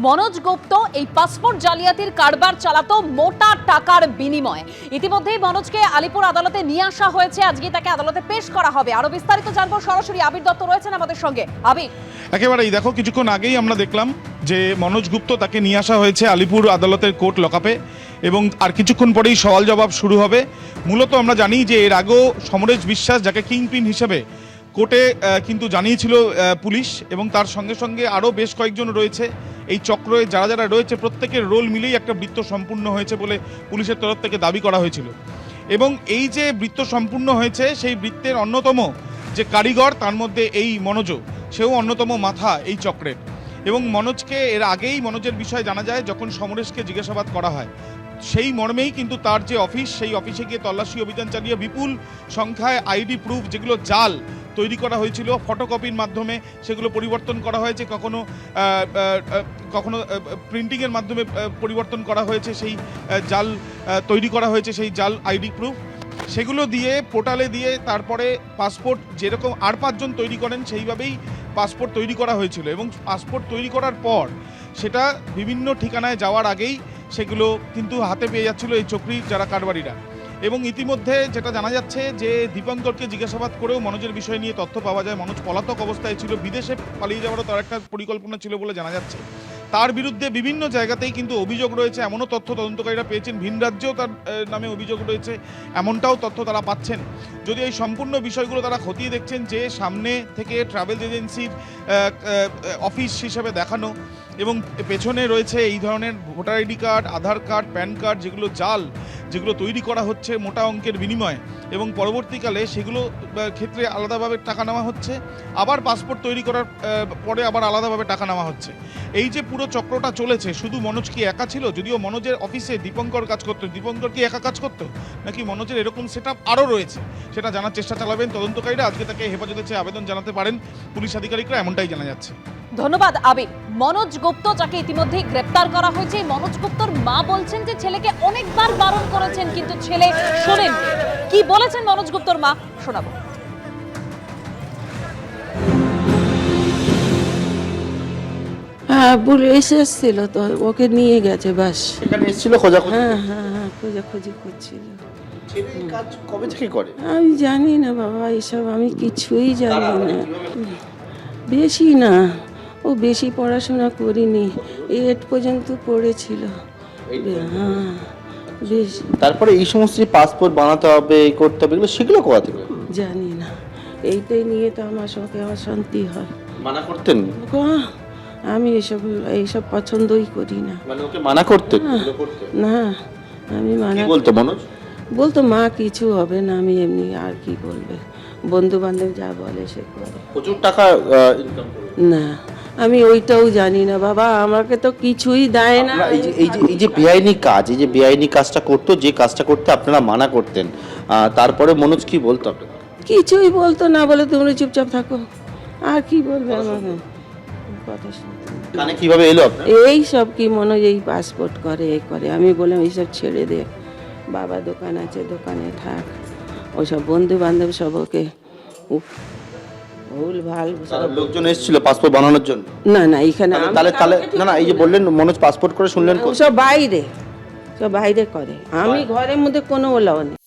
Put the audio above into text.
মনোজ গুপ্ত এই পাসপোর্ট জালিয়াতির কারবার চালাতো মোটা টাকার বিনিময়ে। ইতিমধ্যেই মনোজকে আলিপুর আদালতে নিয়ে আসা হয়েছে, আজকে তাকে আদালতে পেশ করা হবে। আরো বিস্তারিত জানবো, সরাসরি আবির দত্ত রয়েছেন আমাদের সঙ্গে। আবির, একেবারেই দেখো, কিছুক্ষণ আগেই আমরা দেখলাম যে মনোজ গুপ্ত তাকে নিয়ে আসা হয়েছে আলিপুর আদালতের কোর্ট লকআপে, এবং আর কিছুক্ষণ পরেই সওয়াল জবাব শুরু হবে। মূলত আমরা জানি যে এর আগেও সমরেশ বিশ্বাস, যাকে কিংপিন হিসেবে কোর্টে কিন্তু জানিয়েছিল পুলিশ, এবং তার সঙ্গে সঙ্গে আরও বেশ কয়েকজন রয়েছে এই চক্রে। যারা যারা রয়েছে প্রত্যেকের রোল মিলেই একটা বৃত্ত সম্পূর্ণ হয়েছে বলে পুলিশের তরফ থেকে দাবি করা হয়েছিল। এবং এই যে বৃত্ত সম্পূর্ণ হয়েছে, সেই বৃত্তের অন্যতম যে কারিগর, তার মধ্যে এই মনোজ, সেও অন্যতম মাথা এই চক্রের। এবং মনোজকে এর আগেই মনোজের বিষয়ে জানা যায় যখন সমরেশকে জিজ্ঞাসাবাদ করা হয়, সেই মর্মেই কিন্তু তার যে অফিস, সেই অফিসে গিয়ে তল্লাশি অভিযান চালিয়ে বিপুল সংখ্যায় আইডি প্রুফ, যেগুলো জাল তৈরি করা হয়েছিল ফটোকপির মাধ্যমে, সেগুলো পরিবর্তন করা হয়েছে, কখনো কখনো প্রিন্টিংয়ের মাধ্যমে পরিবর্তন করা হয়েছে, সেই জাল তৈরি করা হয়েছে সেই জাল আইডি প্রুফ, সেগুলো দিয়ে পোর্টালে দিয়ে তারপরে পাসপোর্ট যেরকম আর 5 জন তৈরি করেন সেইভাবেই পাসপোর্ট তৈরি করা হয়েছিল। এবং পাসপোর্ট তৈরি করার পর সেটা বিভিন্ন ঠিকানায় যাওয়ার আগেই সেগুলো কিন্তু হাতে পেয়ে যাচ্ছিল এই চক্রীর যারা কারবারিরা। এবং ইতিমধ্যে যেটা জানা যাচ্ছে যে দীপঙ্করকে জিজ্ঞাসাবাদ করেও মনোজের বিষয় নিয়ে তথ্য পাওয়া যায়। মনোজ পলাতক অবস্থায় ছিল, বিদেশে পালিয়ে যাওয়ারও তার একটা পরিকল্পনা ছিল বলে জানা যাচ্ছে। তার বিরুদ্ধে বিভিন্ন জায়গাতেই কিন্তু অভিযোগ রয়েছে, এমনও তথ্য তদন্তকারীরা পেয়েছেন, ভিন রাজ্যেও তার নামে অভিযোগ রয়েছে, এমনটাও তথ্য তারা পাচ্ছেন। যদি এই সম্পূর্ণ বিষয়গুলো তারা খতিয়ে দেখছেন, যে সামনে থেকে ট্রাভেল এজেন্সির অফিস হিসেবে দেখানো, এবং পেছনে রয়েছে এই ধরনের ভোটার আইডি কার্ড, আধার কার্ড, প্যান কার্ড, যেগুলো জাল, যেগুলো তৈরি করা হচ্ছে মোটা অঙ্কের বিনিময়ে, এবং পরবর্তীকালে সেগুলো ক্ষেত্রে আলাদাভাবে টাকা নেওয়া হচ্ছে, আবার পাসপোর্ট তৈরি করার পরে আবার আলাদাভাবে টাকা নেওয়া হচ্ছে। এই যে পুরো চক্রটা চলেছে, শুধু মনোজ কি একা ছিল? যদিও মনোজের অফিসে দীপঙ্কর কাজ করতো, দীপঙ্কর কি একা কাজ করতো, নাকি মনোজের এরকম সেটআপ আরও রয়েছে, সেটা জানার চেষ্টা চালাবেন তদন্তকারীরা। আজকে তাকে হেফাজতে চেয়ে আবেদন জানাতে পারেন পুলিশ আধিকারিকরা, এমনটাই জানা যাচ্ছে। ধন্যবাদ আবির। মনোজ গুপ্ত, যাকে ইতিমধ্যেই গ্রেপ্তার করা হয়েছে, মনোজ গুপ্তর মা বলছেন যে ছেলেকে অনেকবার বারণ করেছেন কিন্তু ছেলে শোনেন। কি বলেছেন মনোজ গুপ্তর মা, শোনাবো। হ্যাঁ, পুলিশ এসেছিল তো, ওকে নিয়ে গেছে বাস। এখানে এসেছিল খোঁজাখুঁজি? হ্যাঁ, খোঁজাখুঁজি করছিল। ছেলে এই কাজ কবে থেকে করে? আমি জানি না বাবা, এসব আমি কিছুই জানি না। বেশি না, ও বেশি পড়াশোনা করিনি, 8 পর্যন্ত পড়েছিল। হ্যাঁ, বেশি তারপরে এই সমস্ত যে পাসপোর্ট বানাতে হবে, এই করতে হবে, এগুলো সেগুলো কোথা থেকে? জানি না, এইটাই নিয়ে তো আমার সঙ্গে অশান্তি হয়। মানা করতেন? আমি এইসব পছন্দই করি না। মানে ওকে মানা করতেন এগুলো করতে? না, আমি কি বলতো মনোজ? বলতো মা কিছু হবে না, আমি এমনি, আর কি বলবে, বন্ধু বান্ধব যা বলে সে করে। প্রচুর টাকা ইনকাম করে? না, আমি ওইটাও জানি না বাবা, আমাকে তো কিছুই দেয় না। এই যে বেআইনি কাজ, এই যে বেআইনি কাজটা করতো, যে কাজটা করতে আপনারা মানা করতেন, তারপরে মনোজ কি বলতো আপনাকে? কিছুই বলতো না, বলে তোমরা চুপচাপ থাকো, আর কি বলবে আমাকে, কথা শুনতে। কানে কিভাবে এলো আপনার? এই সব কি মনে হয় এই পাসপোর্ট করে, এই করে। আমি বললাম এইসব ছেড়ে দে বাবা, দোকান আছে, দোকানে থাক। ওইসব বন্ধু বান্ধব সব ওকে ভুল ভাল লোকজন এসেছিল পাসপোর্ট বানানোর জন্য? না, এখানে তাহলে না, এই যে বললেন মনোজ পাসপোর্ট করে, শুনলেন সব বাইরে, সব বাইরে করে, আমি ঘরের মধ্যে কোনো ওলাও নেই।